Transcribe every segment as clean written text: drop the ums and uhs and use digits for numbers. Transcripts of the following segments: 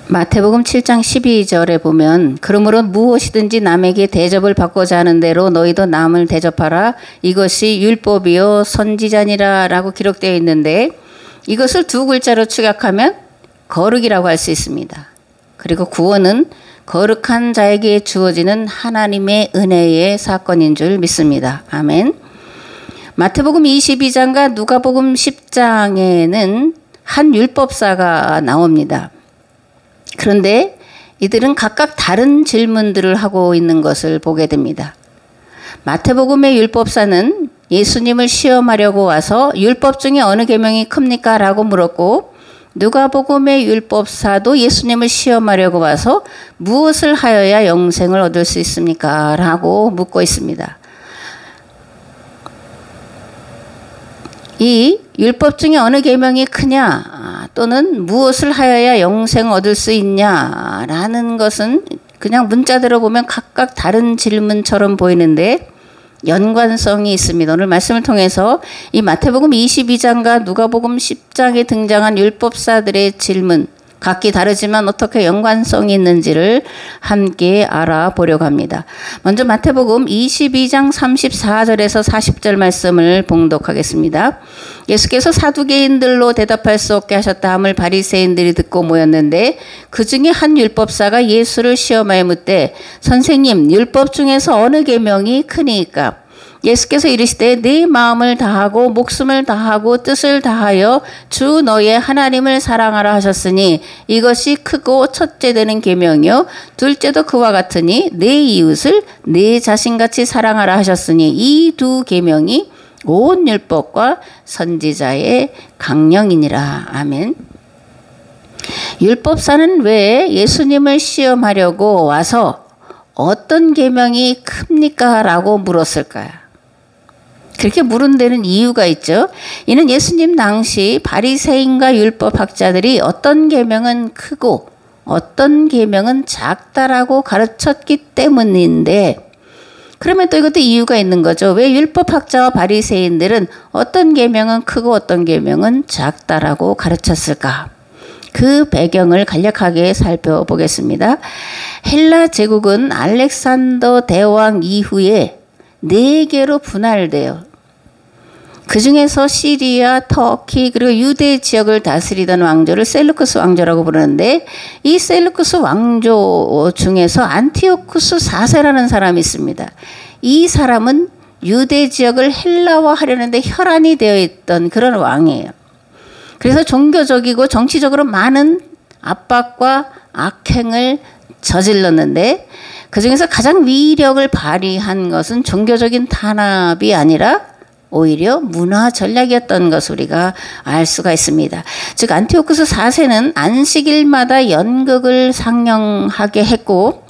마태복음 7장 12절에 보면 그러므로 무엇이든지 남에게 대접을 받고자 하는 대로 너희도 남을 대접하라. 이것이 율법이요 선지자니라 라고 기록되어 있는데 이것을 두 글자로 축약하면 거룩이라고 할 수 있습니다. 그리고 구원은 거룩한 자에게 주어지는 하나님의 은혜의 사건인 줄 믿습니다. 아멘. 마태복음 22장과 누가복음 10장에는 한 율법사가 나옵니다. 그런데 이들은 각각 다른 질문들을 하고 있는 것을 보게 됩니다. 마태복음의 율법사는 예수님을 시험하려고 와서 율법 중에 어느 계명이 큽니까? 라고 물었고 누가복음의 율법사도 예수님을 시험하려고 와서 무엇을 하여야 영생을 얻을 수 있습니까? 라고 묻고 있습니다. 이 율법 중에 어느 계명이 크냐 또는 무엇을 하여야 영생을 얻을 수 있냐라는 것은 그냥 문자대로 보면 각각 다른 질문처럼 보이는데 연관성이 있습니다. 오늘 말씀을 통해서 이 마태복음 22장과 누가복음 10장에 등장한 율법사들의 질문 각기 다르지만 어떻게 연관성이 있는지를 함께 알아보려고 합니다. 먼저 마태복음 22장 34절에서 40절 말씀을 봉독하겠습니다. 예수께서 사두개인들로 대답할 수 없게 하셨다 함을 바리새인들이 듣고 모였는데 그 중에 한 율법사가 예수를 시험하여 묻되 선생님 율법 중에서 어느 계명이 크니까? 예수께서 이르시되 네 마음을 다하고 목숨을 다하고 뜻을 다하여 주 너의 하나님을 사랑하라 하셨으니 이것이 크고 첫째 되는 계명이요 둘째도 그와 같으니 네 이웃을 네 자신같이 사랑하라 하셨으니 이 두 계명이 온 율법과 선지자의 강령이니라. 아멘. 율법사는 왜 예수님을 시험하려고 와서 어떤 계명이 큽니까? 라고 물었을까요? 그렇게 물은 데는 이유가 있죠. 이는 예수님 당시 바리새인과 율법학자들이 어떤 계명은 크고 어떤 계명은 작다라고 가르쳤기 때문인데 그러면 또 이것도 이유가 있는 거죠. 왜 율법학자와 바리새인들은 어떤 계명은 크고 어떤 계명은 작다라고 가르쳤을까? 그 배경을 간략하게 살펴보겠습니다. 헬라 제국은 알렉산더 대왕 이후에 4개로 분할돼요. 그 중에서 시리아, 터키 그리고 유대 지역을 다스리던 왕조를 셀루쿠스 왕조라고 부르는데 이 셀루쿠스 왕조 중에서 안티오쿠스 4세라는 사람이 있습니다. 이 사람은 유대 지역을 헬라화하려는데 혈안이 되어 있던 그런 왕이에요. 그래서 종교적이고 정치적으로 많은 압박과 악행을 저질렀는데 그 중에서 가장 위력을 발휘한 것은 종교적인 탄압이 아니라 오히려 문화 전략이었던 것을 우리가 알 수가 있습니다. 즉 안티오쿠스 4세는 안식일마다 연극을 상영하게 했고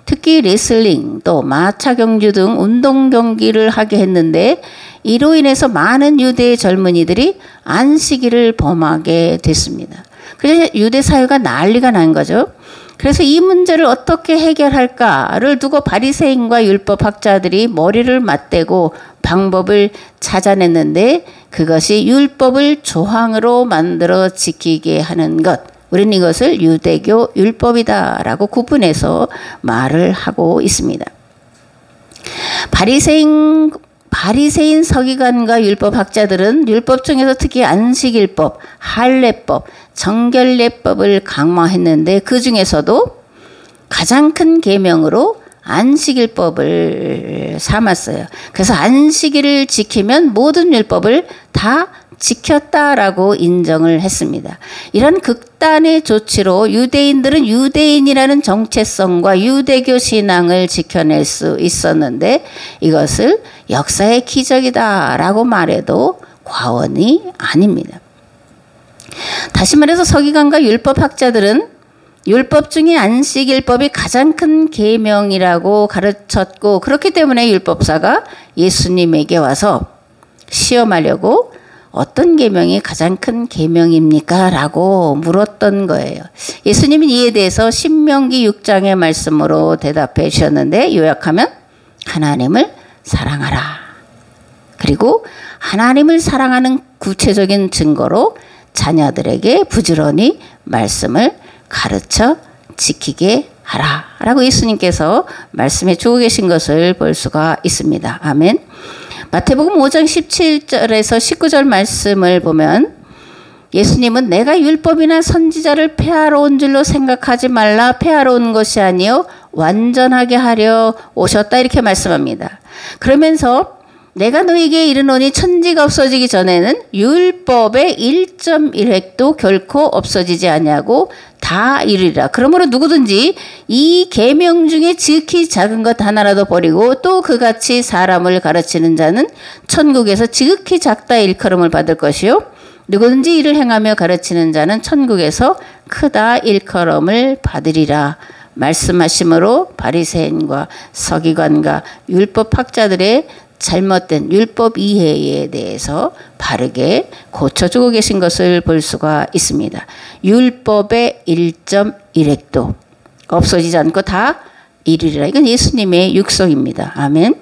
특히 레슬링 또 마차 경주 등 운동 경기를 하게 했는데 이로 인해서 많은 유대 젊은이들이 안식일을 범하게 됐습니다. 그래서 유대 사회가 난리가 난 거죠. 그래서 이 문제를 어떻게 해결할까를 두고 바리새인과 율법학자들이 머리를 맞대고 방법을 찾아냈는데 그것이 율법을 조항으로 만들어 지키게 하는 것. 우리는 이것을 유대교 율법이다라고 구분해서 말을 하고 있습니다. 바리새인 서기관과 율법학자들은 율법 중에서 특히 안식일법, 할례법, 정결례법을 강화했는데 그 중에서도 가장 큰 계명으로 안식일법을 삼았어요. 그래서 안식일을 지키면 모든 율법을 다 지켰다라고 인정을 했습니다. 이런 극단의 조치로 유대인들은 유대인이라는 정체성과 유대교 신앙을 지켜낼 수 있었는데 이것을 역사의 기적이다라고 말해도 과언이 아닙니다. 다시 말해서 서기관과 율법학자들은 율법 중에 안식일법이 가장 큰 계명이라고 가르쳤고 그렇기 때문에 율법사가 예수님에게 와서 시험하려고 어떤 계명이 가장 큰 계명입니까? 라고 물었던 거예요. 예수님은 이에 대해서 신명기 6장의 말씀으로 대답해 주셨는데 요약하면 하나님을 사랑하라. 그리고 하나님을 사랑하는 구체적인 증거로 자녀들에게 부지런히 말씀을 가르쳐 지키게 하라 라고 예수님께서 말씀해 주고 계신 것을 볼 수가 있습니다. 아멘. 마태복음 5장 17절에서 19절 말씀을 보면 예수님은 내가 율법이나 선지자를 폐하러 온 줄로 생각하지 말라. 폐하러 온 것이 아니요 완전하게 하려 오셨다 이렇게 말씀합니다. 그러면서 내가 너에게 이르노니 천지가 없어지기 전에는 율법의 1.1획도 결코 없어지지 아니하고 다 이르리라. 그러므로 누구든지 이 계명 중에 지극히 작은 것 하나라도 버리고 또 그같이 사람을 가르치는 자는 천국에서 지극히 작다 일컬음을 받을 것이요 누구든지 이를 행하며 가르치는 자는 천국에서 크다 일컬음을 받으리라. 말씀하심으로 바리새인과 서기관과 율법학자들의 잘못된 율법 이해에 대해서 바르게 고쳐주고 계신 것을 볼 수가 있습니다. 율법의 1.1획도 없어지지 않고 다 이르리라. 이건 예수님의 육성입니다. 아멘.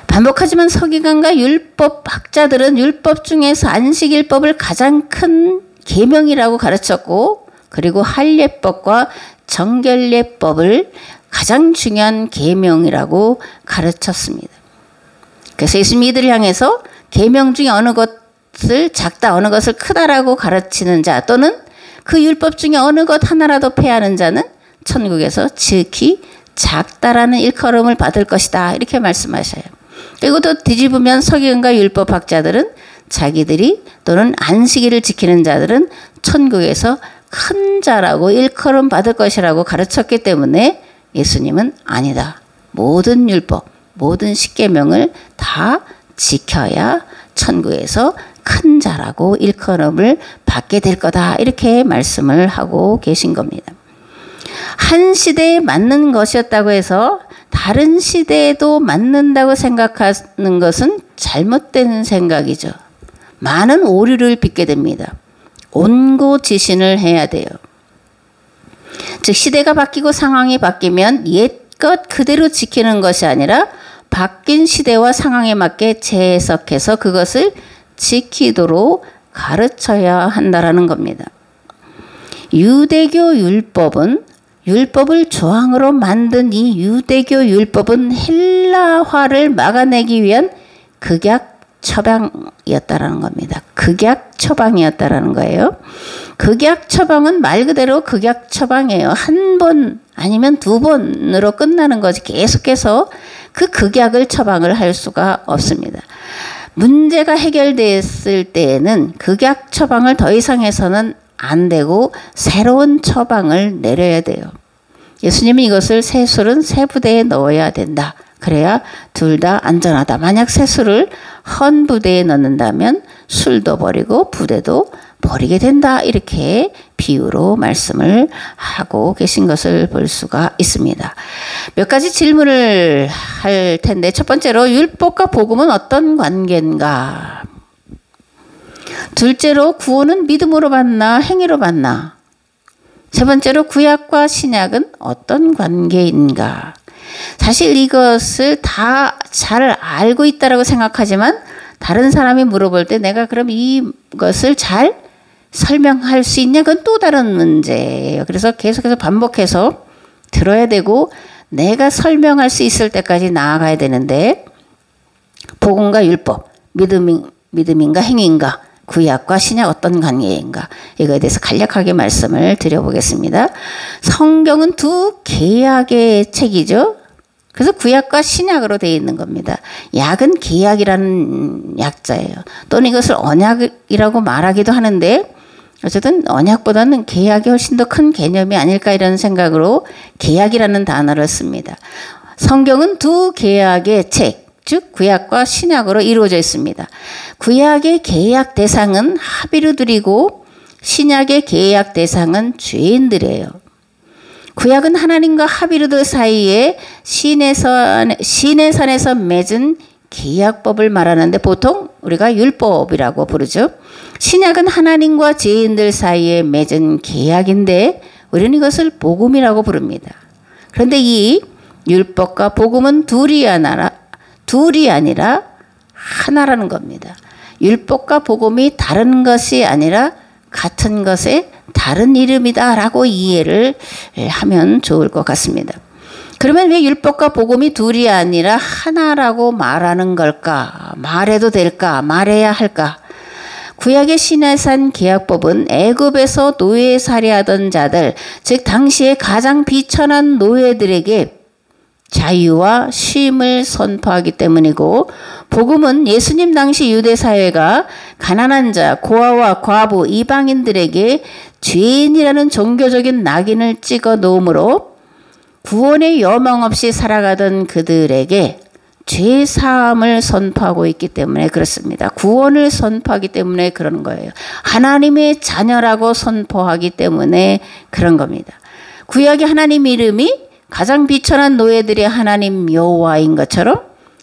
반복하지만 서기관과 율법학자들은 율법 중에서 안식일법을 가장 큰 계명이라고 가르쳤고 그리고 할례법과 정결례법을 가장 중요한 계명이라고 가르쳤습니다. 그래서 예수님이 이들을 향해서 계명 중에 어느 것을 작다 어느 것을 크다라고 가르치는 자 또는 그 율법 중에 어느 것 하나라도 폐하는 자는 천국에서 지극히 작다라는 일컬음을 받을 것이다 이렇게 말씀하셔요. 그리고 또 뒤집으면 서기관과 율법학자들은 자기들이 또는 안식일을 지키는 자들은 천국에서 큰 자라고 일컬음 받을 것이라고 가르쳤기 때문에 예수님은 아니다. 모든 율법, 모든 십계명을 다 지켜야 천국에서 큰 자라고 일컬음을 받게 될 거다. 이렇게 말씀을 하고 계신 겁니다. 한 시대에 맞는 것이었다고 해서 다른 시대에도 맞는다고 생각하는 것은 잘못된 생각이죠. 많은 오류를 빚게 됩니다. 온고지신을 해야 돼요. 즉 시대가 바뀌고 상황이 바뀌면 옛것 그대로 지키는 것이 아니라 바뀐 시대와 상황에 맞게 재해석해서 그것을 지키도록 가르쳐야 한다라는 겁니다. 유대교 율법은 율법을 조항으로 만든 이 유대교 율법은 헬라화를 막아내기 위한 극약 처방이었다라는 겁니다. 극약 처방이었다라는 거예요. 극약 처방은 말 그대로 극약 처방이에요. 한 번 아니면 두 번으로 끝나는 거지 계속해서 그 극약을 처방을 할 수가 없습니다. 문제가 해결됐을 때에는 극약 처방을 더 이상 해서는 안 되고 새로운 처방을 내려야 돼요. 예수님은 이것을 새술은 새 부대에 넣어야 된다. 그래야 둘 다 안전하다. 만약 새술을 헌 부대에 넣는다면 술도 버리고 부대도 버리게 된다. 이렇게 비유로 말씀을 하고 계신 것을 볼 수가 있습니다. 몇 가지 질문을 할 텐데 첫 번째로 율법과 복음은 어떤 관계인가? 둘째로 구원은 믿음으로 받나 행위로 받나? 세 번째로 구약과 신약은 어떤 관계인가? 사실 이것을 다 잘 알고 있다라고 생각하지만 다른 사람이 물어볼 때 내가 그럼 이것을 잘 설명할 수 있냐? 그건 또 다른 문제예요. 그래서 계속해서 반복해서 들어야 되고 내가 설명할 수 있을 때까지 나아가야 되는데 복음과 율법, 믿음인가 행위인가? 구약과 신약 어떤 관계인가? 이거에 대해서 간략하게 말씀을 드려보겠습니다. 성경은 두 계약의 책이죠. 그래서 구약과 신약으로 되어 있는 겁니다. 약은 계약이라는 약자예요. 또는 이것을 언약이라고 말하기도 하는데 어쨌든 언약보다는 계약이 훨씬 더 큰 개념이 아닐까 이런 생각으로 계약이라는 단어를 씁니다. 성경은 두 계약의 책, 즉 구약과 신약으로 이루어져 있습니다. 구약의 계약 대상은 하비루들이고 신약의 계약 대상은 죄인들이에요. 구약은 하나님과 하비루들 사이에 시내산에서 맺은 계약법을 말하는데 보통 우리가 율법이라고 부르죠. 신약은 하나님과 죄인들 사이에 맺은 계약인데 우리는 이것을 복음이라고 부릅니다. 그런데 이 율법과 복음은 둘이 아니라 하나라는 겁니다. 율법과 복음이 다른 것이 아니라 같은 것의 다른 이름이다라고 이해를 하면 좋을 것 같습니다. 그러면 왜 율법과 복음이 둘이 아니라 하나라고 말하는 걸까? 말해도 될까? 말해야 할까? 구약의 시내산 계약법은 애굽에서 노예 살이하던 자들, 즉 당시에 가장 비천한 노예들에게 자유와 쉼을 선포하기 때문이고, 복음은 예수님 당시 유대 사회가 가난한 자, 고아와 과부, 이방인들에게 죄인이라는 종교적인 낙인을 찍어 놓음으로 구원의 여망 없이 살아가던 그들에게 죄 사함을 선포하고 있기 때문에 그렇습니다. 구원을 선포하기 때문에 그런 거예요. 하나님의 자녀라고 선포하기 때문에 그런 겁니다. 구약의 하나님 이름이 가장 비천한 노예들의 하나님 여호와인 것처럼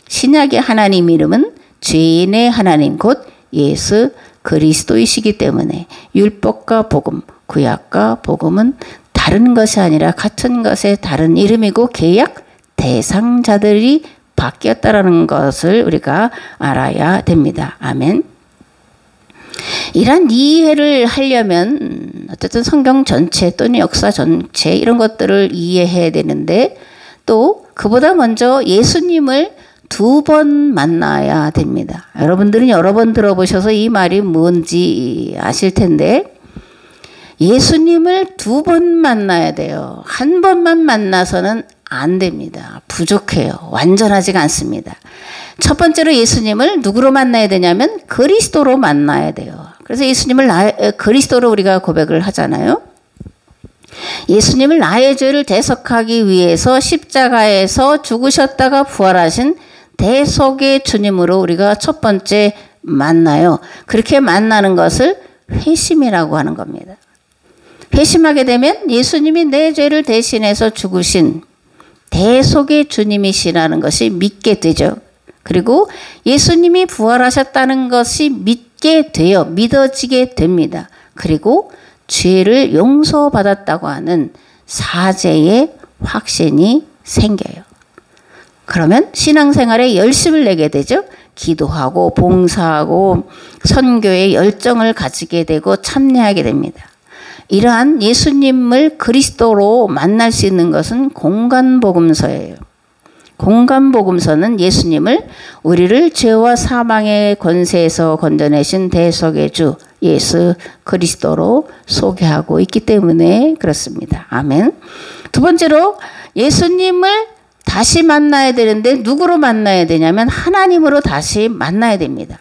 신약의 하나님 이름은 죄인의 하나님 곧 예수 그리스도이시기 때문에 율법과 복음, 구약과 복음은 다른 것이 아니라 같은 것의 다른 이름이고 계약 대상자들이 바뀌었다라는 것을 우리가 알아야 됩니다. 아멘. 이런 이해를 하려면 어쨌든 성경 전체 또는 역사 전체 이런 것들을 이해해야 되는데, 또 그보다 먼저 예수님을 2번 만나야 됩니다. 여러분들은 여러 번 들어보셔서 이 말이 뭔지 아실 텐데, 예수님을 2번 만나야 돼요. 한 번만 만나서는 안 됩니다. 부족해요. 완전하지가 않습니다. 첫 번째로 예수님을 누구로 만나야 되냐면 그리스도로 만나야 돼요. 그래서 예수님을 그리스도로 우리가 고백을 하잖아요. 예수님을 나의 죄를 대속하기 위해서 십자가에서 죽으셨다가 부활하신 대속의 주님으로 우리가 첫 번째 만나요. 그렇게 만나는 것을 회심이라고 하는 겁니다. 회심하게 되면 예수님이 내 죄를 대신해서 죽으신 대속의 주님이시라는 것이 믿게 되죠. 그리고 예수님이 부활하셨다는 것이 믿게 돼요. 믿어지게 됩니다. 그리고 죄를 용서받았다고 하는 사죄의 확신이 생겨요. 그러면 신앙생활에 열심을 내게 되죠. 기도하고 봉사하고 선교에 열정을 가지게 되고 참여하게 됩니다. 이러한 예수님을 그리스도로 만날 수 있는 것은 공간복음서예요. 공간복음서는 예수님을 우리를 죄와 사망의 권세에서 건져내신 대속의 주 예수 그리스도로 소개하고 있기 때문에 그렇습니다. 아멘. 두 번째로 예수님을 다시 만나야 되는데 누구로 만나야 되냐면 하나님으로 다시 만나야 됩니다.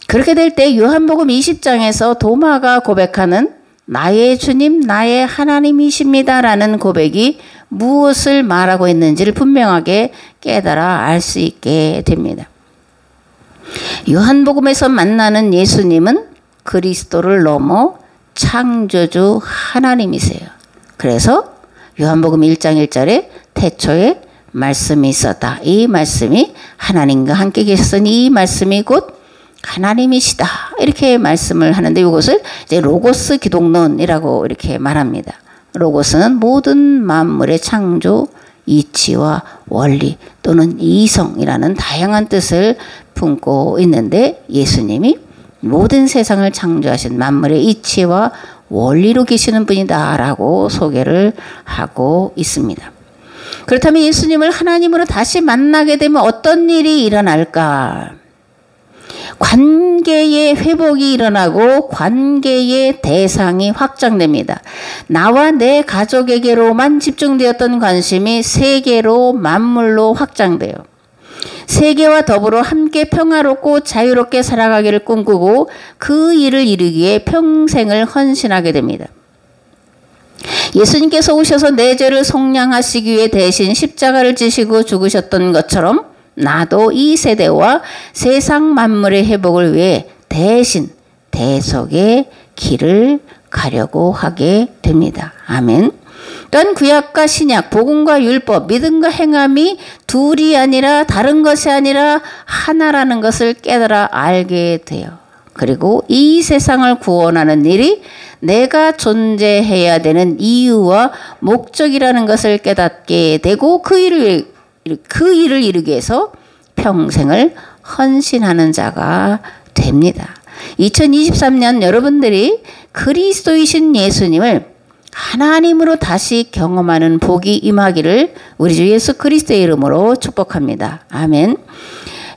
그렇게 될 때 요한복음 20장에서 도마가 고백하는 나의 주님, 나의 하나님이십니다라는 고백이 무엇을 말하고 있는지를 분명하게 깨달아 알 수 있게 됩니다. 요한복음에서 만나는 예수님은 그리스도를 넘어 창조주 하나님이세요. 그래서 요한복음 1장 1절에 태초에 말씀이 있었다. 이 말씀이 하나님과 함께 계셨으니 이 말씀이 곧 하나님이시다. 이렇게 말씀을 하는데 이것을 이제 로고스 기독론이라고 이렇게 말합니다. 로고스는 모든 만물의 창조, 이치와 원리 또는 이성이라는 다양한 뜻을 품고 있는데 예수님이 모든 세상을 창조하신 만물의 이치와 원리로 계시는 분이다라고 소개를 하고 있습니다. 그렇다면 예수님을 하나님으로 다시 만나게 되면 어떤 일이 일어날까? 관계의 회복이 일어나고 관계의 대상이 확장됩니다. 나와 내 가족에게로만 집중되었던 관심이 세계로 만물로 확장돼요. 세계와 더불어 함께 평화롭고 자유롭게 살아가기를 꿈꾸고 그 일을 이루기에 평생을 헌신하게 됩니다. 예수님께서 오셔서 내 죄를 속량하시기 위해 대신 십자가를 지시고 죽으셨던 것처럼 나도 이 세대와 세상 만물의 회복을 위해 대신 대속의 길을 가려고 하게 됩니다. 아멘. 또한 구약과 신약, 복음과 율법, 믿음과 행함이 둘이 아니라 다른 것이 아니라 하나라는 것을 깨달아 알게 돼요. 그리고 이 세상을 구원하는 일이 내가 존재해야 되는 이유와 목적이라는 것을 깨닫게 되고 그 일을 이루기 위해서 평생을 헌신하는 자가 됩니다. 2023년 여러분들이 그리스도이신 예수님을 하나님으로 다시 경험하는 복이 임하기를 우리 주 예수 그리스도의 이름으로 축복합니다. 아멘.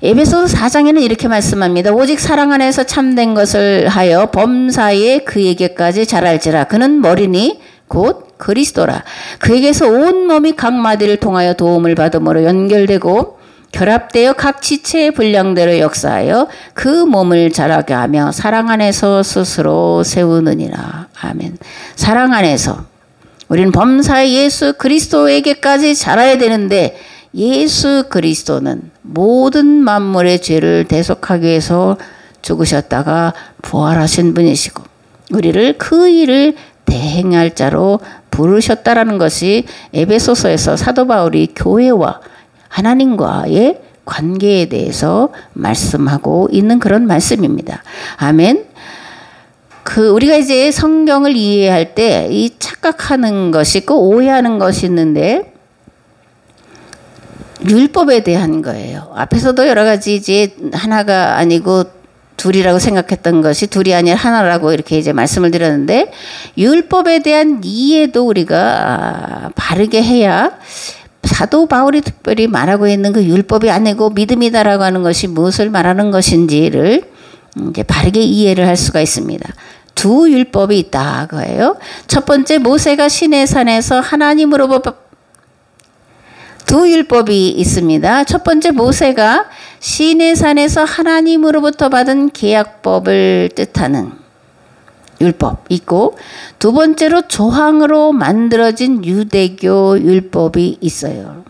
에베소서 4장에는 이렇게 말씀합니다. 오직 사랑 안에서 참된 것을 하여 범사에 그에게까지 자랄지라. 그는 머리니 곧 그리스도라. 그에게서 온 몸이 각 마디를 통하여 도움을 받음으로 연결되고 결합되어 각 지체의 분량대로 역사하여 그 몸을 자라게 하며 사랑 안에서 스스로 세우느니라. 아멘. 사랑 안에서 우리는 범사의 예수 그리스도에게까지 자라야 되는데 예수 그리스도는 모든 만물의 죄를 대속하기 위해서 죽으셨다가 부활하신 분이시고 우리를 그 일을 대행할 자로 부르셨다라는 것이 에베소서에서 사도 바울이 교회와 하나님과의 관계에 대해서 말씀하고 있는 그런 말씀입니다. 아멘. 우리가 이제 성경을 이해할 때 이 착각하는 것이 있고 오해하는 것이 있는데 율법에 대한 거예요. 앞에서도 여러 가지 이제 하나가 아니고 둘이라고 생각했던 것이 둘이 아니라 하나라고 이렇게 이제 말씀을 드렸는데 율법에 대한 이해도 우리가 바르게 해야 사도 바울이 특별히 말하고 있는 그 율법이 아니고 믿음이다라고 하는 것이 무엇을 말하는 것인지를 이제 바르게 이해를 할 수가 있습니다. 두 율법이 있다 그거예요. 첫 번째 모세가 시내산에서 하나님으로부터 두 율법이 있습니다. 첫 번째 모세가 시내산에서 하나님으로부터 받은 계약법을 뜻하는 율법 있고 두 번째로 조항으로 만들어진 유대교 율법이 있어요.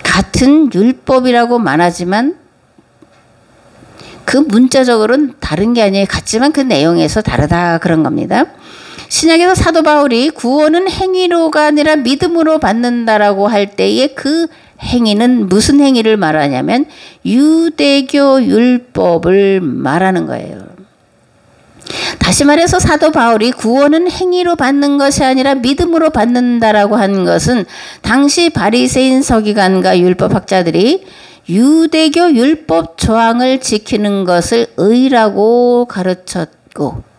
같은 율법이라고 말하지만 그 문자적으로는 다른 게 아니에요. 같지만 그 내용에서 다르다 그런 겁니다. 신약에서 사도 바울이 구원은 행위로가 아니라 믿음으로 받는다라고 할 때에 그 행위는 무슨 행위를 말하냐면 유대교 율법을 말하는 거예요. 다시 말해서 사도 바울이 구원은 행위로 받는 것이 아니라 믿음으로 받는다라고 하는 것은 당시 바리새인 서기관과 율법학자들이 유대교 율법 조항을 지키는 것을 의라고 가르쳤고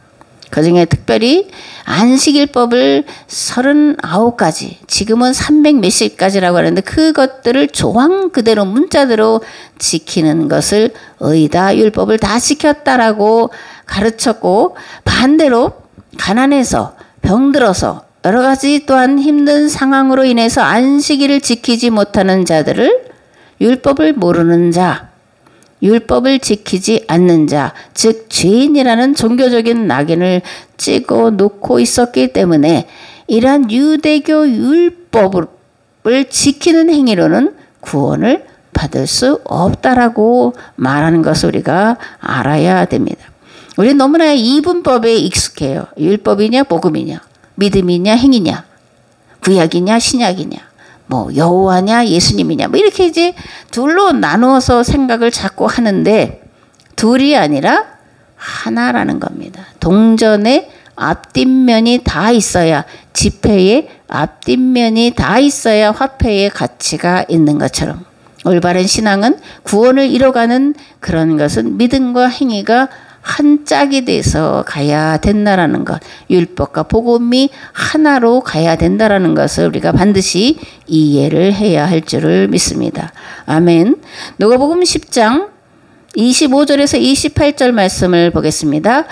그중에 특별히 안식일법을 39가지 지금은 300 몇십 가지라고 하는데 그것들을 조항 그대로 문자대로 지키는 것을 의다 율법을 다 지켰다라고 가르쳤고 반대로 가난해서 병들어서 여러 가지 또한 힘든 상황으로 인해서 안식일을 지키지 못하는 자들을 율법을 모르는 자 율법을 지키지 않는 자, 즉 죄인이라는 종교적인 낙인을 찍어 놓고 있었기 때문에 이러한 유대교 율법을 지키는 행위로는 구원을 받을 수 없다라고 말하는 것을 우리가 알아야 됩니다. 우리는 너무나 이분법에 익숙해요. 율법이냐 복음이냐 믿음이냐 행위냐 구약이냐 신약이냐 뭐 여호와냐 예수님이냐 뭐 이렇게 이제 둘로 나누어서 생각을 자꾸 하는데 둘이 아니라 하나라는 겁니다. 동전의 앞뒷면이 다 있어야 지폐의 앞뒷면이 다 있어야 화폐의 가치가 있는 것처럼 올바른 신앙은 구원을 이뤄가는 그런 것은 믿음과 행위가 한 짝이 돼서 가야 된다라는 것, 율법과 복음이 하나로 가야 된다라는 것을 우리가 반드시 이해를 해야 할 줄을 믿습니다. 아멘. 누가복음 10장 25절에서 28절 말씀을 보겠습니다.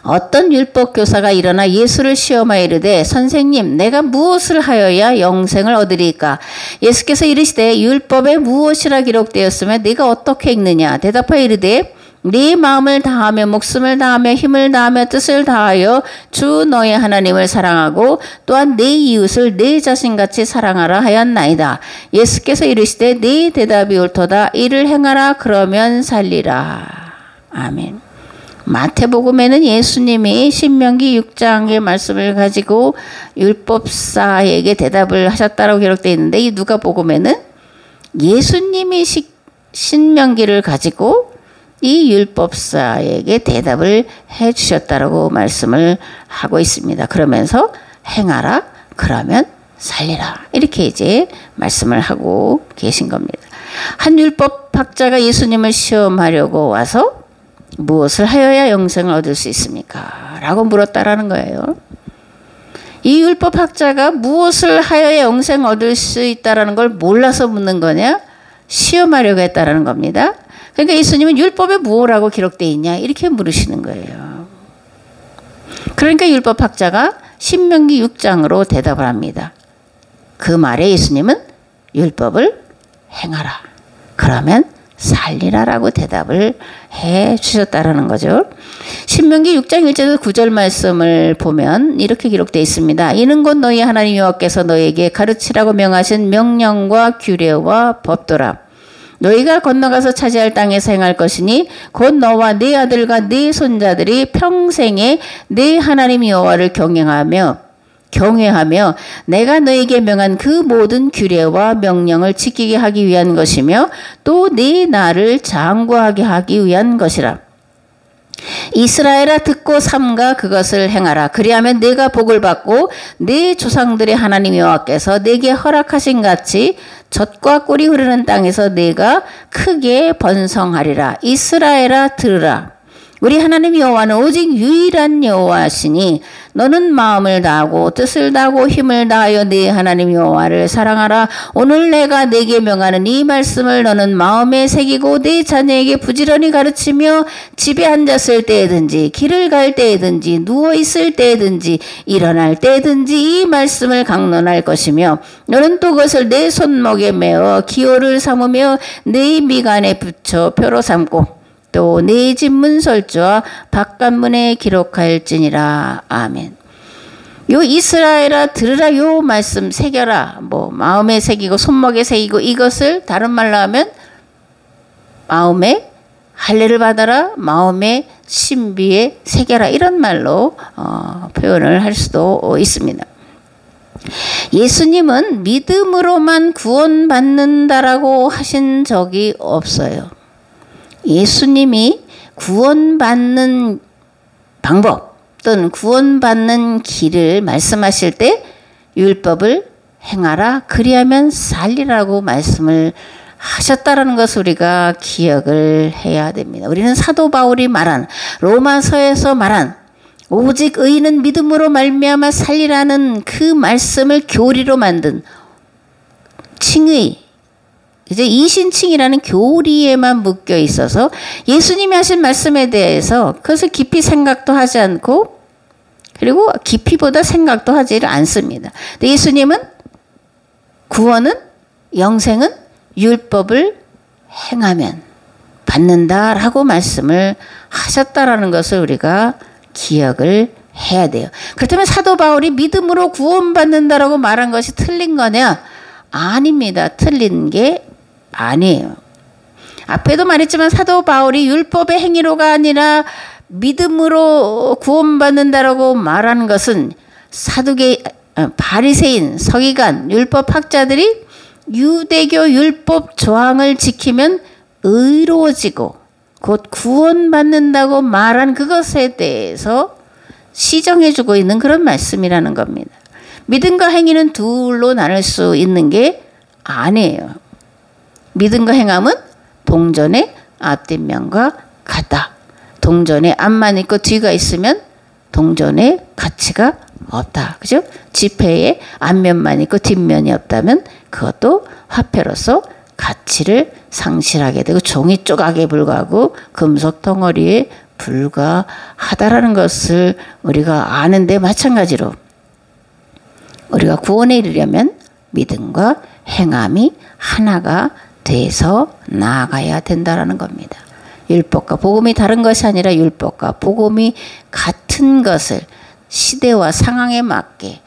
어떤 율법 교사가 일어나 예수를 시험하여 이르되 선생님 내가 무엇을 하여야 영생을 얻으리까? 예수께서 이르시되 율법에 무엇이라 기록되었으며 네가 어떻게 읽느냐? 대답하여 이르되 네 마음을 다하며 목숨을 다하며 힘을 다하며 뜻을 다하여 주 너의 하나님을 사랑하고 또한 내 이웃을 내 자신같이 사랑하라 하였나이다. 예수께서 이르시되 네 대답이 옳도다. 이를 행하라 그러면 살리라. 아멘. 마태복음에는 예수님이 신명기 6장의 말씀을 가지고 율법사에게 대답을 하셨다고 기록되어 있는데 이 누가복음에는 예수님이 신명기를 가지고 이 율법사에게 대답을 해 주셨다고 말씀을 하고 있습니다. 그러면서 행하라 그러면 살리라 이렇게 이제 말씀을 하고 계신 겁니다. 한 율법학자가 예수님을 시험하려고 와서 무엇을 하여야 영생을 얻을 수 있습니까? 라고 물었다라는 거예요. 이 율법학자가 무엇을 하여야 영생을 얻을 수 있다라는 걸 몰라서 묻는 거냐? 시험하려고 했다라는 겁니다. 그러니까 예수님은 율법에 무엇이라고 기록되어 있냐? 이렇게 물으시는 거예요. 그러니까 율법학자가 신명기 6장으로 대답을 합니다. 그 말에 예수님은 율법을 행하라. 그러면 살리라라고 대답을 해 주셨다라는 거죠. 신명기 6장 1절에서 9절 말씀을 보면 이렇게 기록되어 있습니다. 이는 곧 너희 하나님 여호와께서 너희에게 가르치라고 명하신 명령과 규례와 법도라. 너희가 건너가서 차지할 땅에서 행할 것이니 곧 너와 네 아들과 네 손자들이 평생에 네 하나님 여호와를 경외하며 내가 너에게 명한 그 모든 규례와 명령을 지키게 하기 위한 것이며 또 네 나를 장구하게 하기 위한 것이라. 이스라엘아 듣고 삼가 그것을 행하라. 그리하면 네가 복을 받고 네 조상들의 하나님 여호와께서 네게 허락하신 같이 젖과 꿀이 흐르는 땅에서 네가 크게 번성하리라. 이스라엘아 들으라. 우리 하나님 여호와는 오직 유일한 여호와시니 너는 마음을 다하고 뜻을 다하고 힘을 다하여 네 하나님 여호와를 사랑하라. 오늘 내가 네게 명하는 이 말씀을 너는 마음에 새기고 네 자녀에게 부지런히 가르치며 집에 앉았을 때든지 길을 갈 때든지 누워 있을 때든지 일어날 때든지 이 말씀을 강론할 것이며 너는 또 그것을 내 손목에 메어 기호를 삼으며 네 미간에 붙여 표로 삼고 또 네 집 문설주와 바깥문에 기록할지니라. 아멘. 요 이스라엘아 들으라 요 말씀 새겨라. 뭐 마음에 새기고 손목에 새기고 이것을 다른 말로 하면 마음에 할례를 받아라. 마음에 신비에 새겨라. 이런 말로 표현을 할 수도 있습니다. 예수님은 믿음으로만 구원받는다라고 하신 적이 없어요. 예수님이 구원받는 방법 또는 구원받는 길을 말씀하실 때 율법을 행하라 그리하면 살리라고 말씀을 하셨다라는 것을 우리가 기억을 해야 됩니다. 우리는 사도 바울이 말한 로마서에서 말한 오직 의인은 믿음으로 말미암아 살리라는 그 말씀을 교리로 만든 칭의 이제 이신칭이라는 교리에만 묶여 있어서 예수님이 하신 말씀에 대해서 그것을 깊이 생각도 하지 않고 그리고 깊이보다 생각도 하지 않습니다. 근데 예수님은 구원은 영생은 율법을 행하면 받는다라고 말씀을 하셨다라는 것을 우리가 기억을 해야 돼요. 그렇다면 사도 바울이 믿음으로 구원받는다라고 말한 것이 틀린 거냐? 아닙니다. 틀린 게 아니에요. 앞에도 말했지만 사도 바울이 율법의 행위로가 아니라 믿음으로 구원받는다라고 말하는 것은 바리새인, 서기관, 율법학자들이 유대교 율법 조항을 지키면 의로워지고 곧 구원받는다고 말한 그것에 대해서 시정해주고 있는 그런 말씀이라는 겁니다. 믿음과 행위는 둘로 나눌 수 있는 게 아니에요. 믿음과 행함은 동전의 앞뒷면과 같다. 동전에 앞만 있고 뒤가 있으면 동전의 가치가 없다. 그죠? 지폐에 앞면만 있고 뒷면이 없다면 그것도 화폐로서 가치를 상실하게 되고 종이 조각에 불과하고 금속 덩어리에 불과하다라는 것을 우리가 아는데 마찬가지로 우리가 구원에 이르려면 믿음과 행함이 하나가 돼서 나아가야 된다라는 겁니다. 율법과 복음이 다른 것이 아니라 율법과 복음이 같은 것을 시대와 상황에 맞게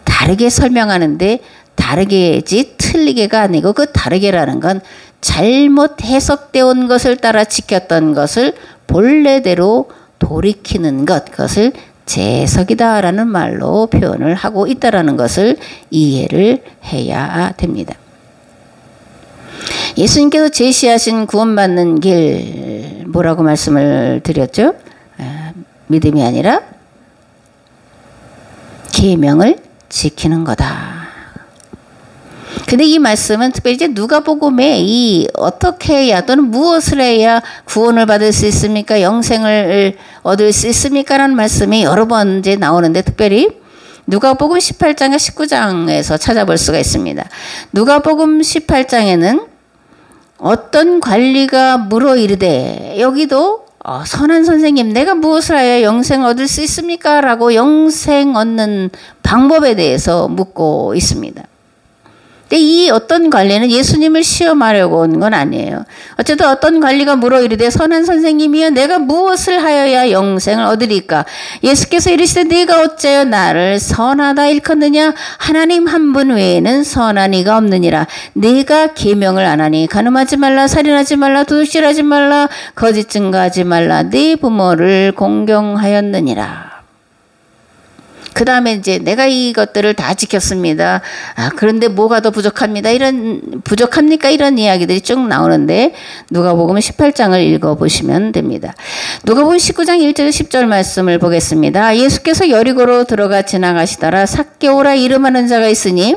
다르게 설명하는데 다르게지 틀리게가 아니고 그 다르게라는 건 잘못 해석되어 온 것을 따라 지켰던 것을 본래대로 돌이키는 것, 그것을 재석이다라는 말로 표현을 하고 있다라는 것을 이해를 해야 됩니다. 예수님께서 제시하신 구원받는 길 뭐라고 말씀을 드렸죠? 믿음이 아니라 계명을 지키는 거다. 근데 이 말씀은 특별히 이제 누가복음에 이 어떻게 해야 또는 무엇을 해야 구원을 받을 수 있습니까? 영생을 얻을 수 있습니까? 라는 말씀이 여러 번 이제 나오는데 특별히 누가복음 18장과 19장에서 찾아볼 수가 있습니다. 누가복음 18장에는 어떤 관리가 물어 이르되 여기도 선한 선생님 내가 무엇을 하여 영생을 얻을 수 있습니까? 라고 영생 얻는 방법에 대해서 묻고 있습니다. 근데 이 어떤 관리는 예수님을 시험하려고 온 건 아니에요. 어쨌든 어떤 관리가 물어 이르되 선한 선생님이여 내가 무엇을 하여야 영생을 얻으리까? 예수께서 이르시되 네가 어째여 나를 선하다 일컫느냐? 하나님 한 분 외에는 선한 이가 없느니라. 네가 계명을 안 하니 간음하지 말라, 살인하지 말라, 도둑질하지 말라, 거짓 증거하지 말라, 네 부모를 공경하였느니라. 그 다음에 이제 내가 이것들을 다 지켰습니다. 그런데 뭐가 더 부족합니다. 부족합니까? 이런 이야기들이 쭉 나오는데 누가복음 18장을 읽어보시면 됩니다. 누가복음 19장 1절 10절 말씀을 보겠습니다. 예수께서 여리고로 들어가 지나가시다가 삭개오라 이름하는 자가 있으니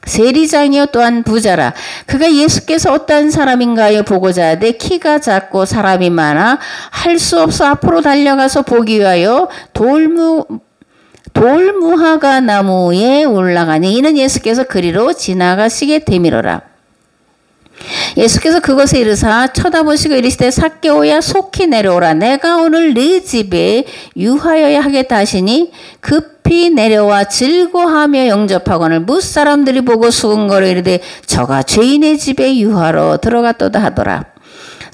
세리장이요 또한 부자라. 그가 예수께서 어떠한 사람인가요 보고자 하되 키가 작고 사람이 많아 할 수 없어 앞으로 달려가서 보기 위하여 돌무화과 나무에 올라가니 이는 예수께서 그리로 지나가시게 되미로라. 예수께서 그것에 이르사 쳐다보시고 이르시되 삭개오야 속히 내려오라. 내가 오늘 네 집에 유하여야 하겠다 하시니 급히 내려와 즐거하며 영접하거늘 무사람들이 보고 수군거려 이르되 저가 죄인의 집에 유하러 들어갔도다 하더라.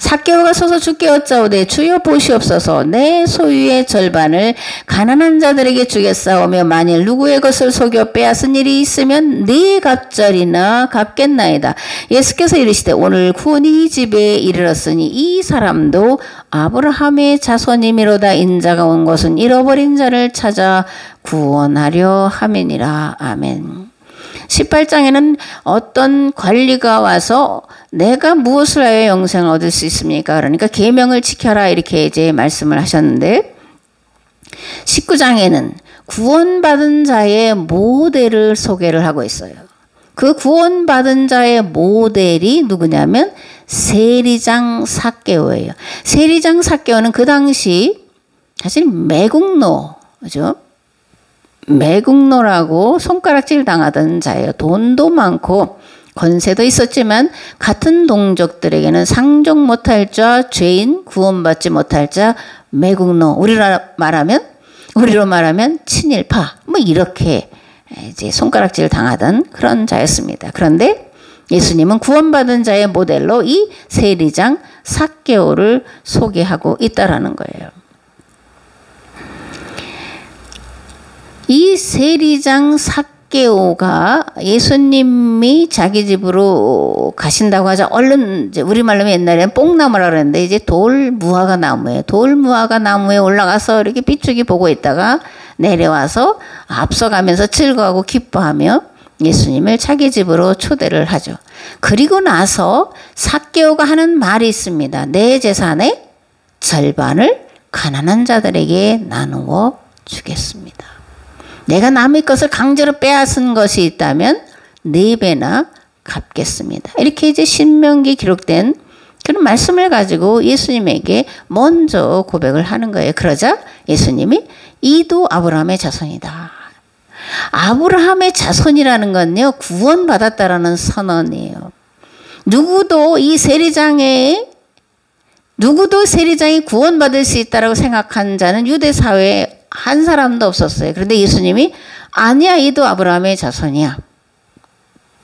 삭개오가 서서 주께 여짜오되 주여 보시옵소서 내 소유의 절반을 가난한 자들에게 주겠사오며 만일 누구의 것을 속여 빼앗은 일이 있으면 네 갑절이나 갚겠나이다. 예수께서 이르시되 오늘 구원이 이 집에 이르렀으니 이 사람도 아브라함의 자손이미로다. 인자가 온 것은 잃어버린 자를 찾아 구원하려 함이니라. 아멘. 18장에는 어떤 관리가 와서 내가 무엇을 하여 영생을 얻을 수 있습니까? 그러니까 계명을 지켜라 이렇게 이제 말씀을 하셨는데 19장에는 구원받은 자의 모델을 소개를 하고 있어요. 그 구원받은 자의 모델이 누구냐면 세리장 삭개오예요. 세리장 삭개오는 그 당시 사실 매국노죠. 매국노라고 손가락질 당하던 자예요. 돈도 많고 권세도 있었지만 같은 동족들에게는 상종 못할 자, 죄인, 구원받지 못할 자, 매국노. 우리로 말하면 친일파. 뭐 이렇게 이제 손가락질 당하던 그런 자였습니다. 그런데 예수님은 구원받은 자의 모델로 이 세리장 삭개오를 소개하고 있다라는 거예요. 이 세리장 삭개오가 예수님이 자기 집으로 가신다고 하자 얼른 이제 우리말로 옛날에는 뽕나무라 그랬는데 이제 돌무화과 나무예요. 돌무화과 나무에 올라가서 이렇게 비추기 보고 있다가 내려와서 앞서가면서 즐거워하고 기뻐하며 예수님을 자기 집으로 초대를 하죠. 그리고 나서 삭개오가 하는 말이 있습니다. 내 재산의 절반을 가난한 자들에게 나누어 주겠습니다. 내가 남의 것을 강제로 빼앗은 것이 있다면 4배나 갚겠습니다. 이렇게 이제 신명기에 기록된 그런 말씀을 가지고 예수님에게 먼저 고백을 하는 거예요. 그러자 예수님이 이도 아브라함의 자손이다. 아브라함의 자손이라는 건요, 구원받았다라는 선언이에요. 누구도 세리장이 구원받을 수 있다라고 생각한 자는 유대 사회에 한 사람도 없었어요. 그런데 예수님이 아니야, 이도 아브라함의 자손이야.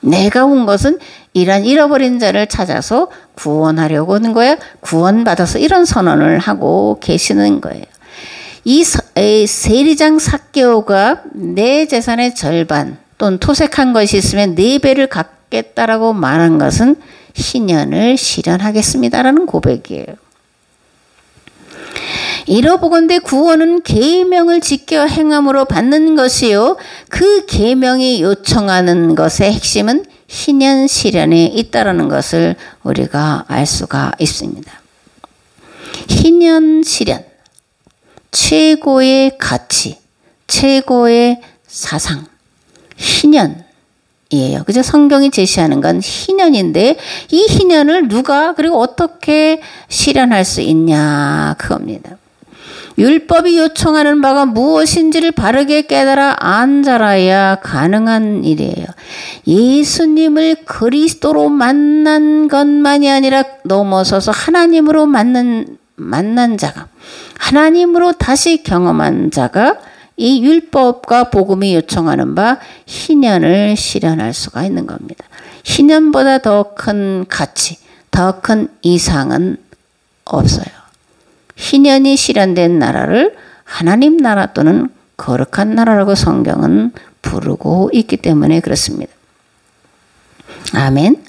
내가 온 것은 이런 잃어버린 자를 찾아서 구원하려고 오는 거야. 구원받아서 이런 선언을 하고 계시는 거예요. 이 세리장 삭개오가 내 재산의 절반 또는 토색한 것이 있으면 4배를 갚겠다라고 말한 것은 희년을 실현하겠습니다라는 고백이에요. 이러보건대 구원은 계명을 지켜 행함으로 받는 것이요. 그 계명이 요청하는 것의 핵심은 희년 실현에 있다라는 것을 우리가 알 수가 있습니다. 희년 실현, 최고의 가치, 최고의 사상, 희년. 이에요. 그죠? 성경이 제시하는 건 희년인데 이 희년을 누가 그리고 어떻게 실현할 수 있냐 그겁니다. 율법이 요청하는 바가 무엇인지를 바르게 깨달아 안자라야 가능한 일이에요. 예수님을 그리스도로 만난 것만이 아니라 넘어서서 하나님으로 만난 자가, 하나님으로 다시 경험한 자가 이 율법과 복음이 요청하는 바 희년을 실현할 수가 있는 겁니다. 희년보다 더 큰 가치, 더 큰 이상은 없어요. 희년이 실현된 나라를 하나님 나라 또는 거룩한 나라라고 성경은 부르고 있기 때문에 그렇습니다. 아멘.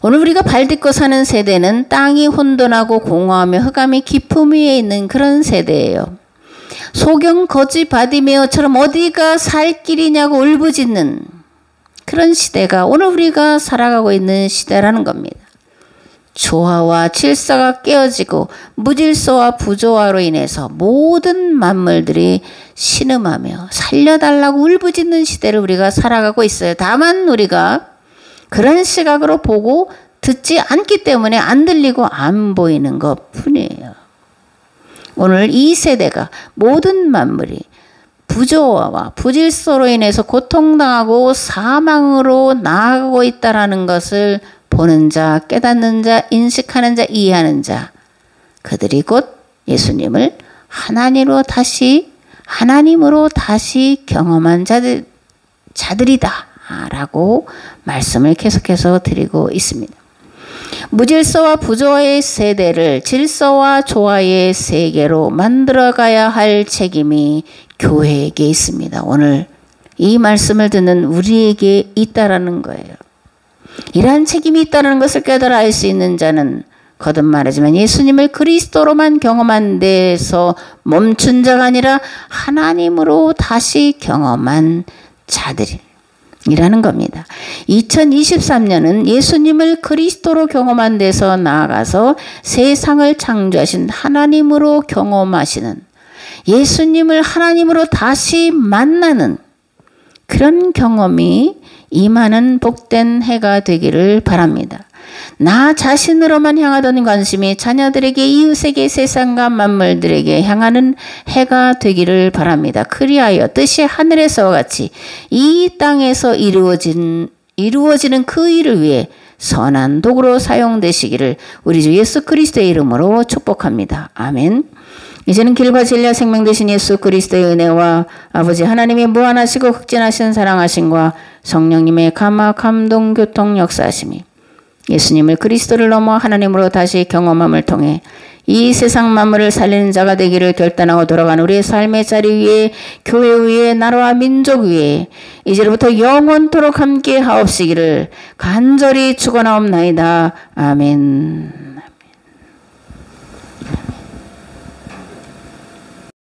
오늘 우리가 발딛고 사는 세대는 땅이 혼돈하고 공허하며 흑암이 깊음 위에 있는 그런 세대예요. 소경 거지 바디메어처럼 어디가 살 길이냐고 울부짖는 그런 시대가 오늘 우리가 살아가고 있는 시대라는 겁니다. 조화와 질서가 깨어지고 무질서와 부조화로 인해서 모든 만물들이 신음하며 살려달라고 울부짖는 시대를 우리가 살아가고 있어요. 다만 우리가 그런 시각으로 보고 듣지 않기 때문에 안 들리고 안 보이는 것 뿐이에요. 오늘 이 세대가 모든 만물이 부조화와 부질서로 인해서 고통당하고 사망으로 나아가고 있다는 것을 보는 자, 깨닫는 자, 인식하는 자, 이해하는 자, 그들이 곧 예수님을 하나님으로 다시 경험한 자들이다 라고 말씀을 계속해서 드리고 있습니다. 무질서와 부조화의 세대를 질서와 조화의 세계로 만들어가야 할 책임이 교회에게 있습니다. 오늘 이 말씀을 듣는 우리에게 있다라는 거예요. 이러한 책임이 있다는 것을 깨달아 알 수 있는 자는 거듭 말하지만 예수님을 그리스도로만 경험한 데에서 멈춘 자가 아니라 하나님으로 다시 경험한 자들이라는 겁니다. 2023년은 예수님을 그리스도로 경험한 데서 나아가서 세상을 창조하신 하나님으로 경험하시는 예수님을 하나님으로 다시 만나는 그런 경험이 임하는 복된 해가 되기를 바랍니다. 나 자신으로만 향하던 관심이 자녀들에게 이웃에게 세상과 만물들에게 향하는 해가 되기를 바랍니다. 그리하여 뜻이 하늘에서와 같이 이 땅에서 이루어지는 그 일을 위해 선한 도구로 사용되시기를 우리 주 예수 그리스도의 이름으로 축복합니다. 아멘. 이제는 길과 진리와 생명 되신 예수 그리스도의 은혜와 아버지 하나님의 무한하시고 극진하신 사랑하심과 성령님의 감화 감동 교통 역사하심이 예수님을 그리스도를 넘어 하나님으로 다시 경험함을 통해 이 세상 만물을 살리는 자가 되기를 결단하고 돌아간 우리의 삶의 자리 위에 교회 위에 나라와 민족 위에 이제로부터 영원토록 함께 하옵시기를 간절히 축원하옵나이다. 아멘.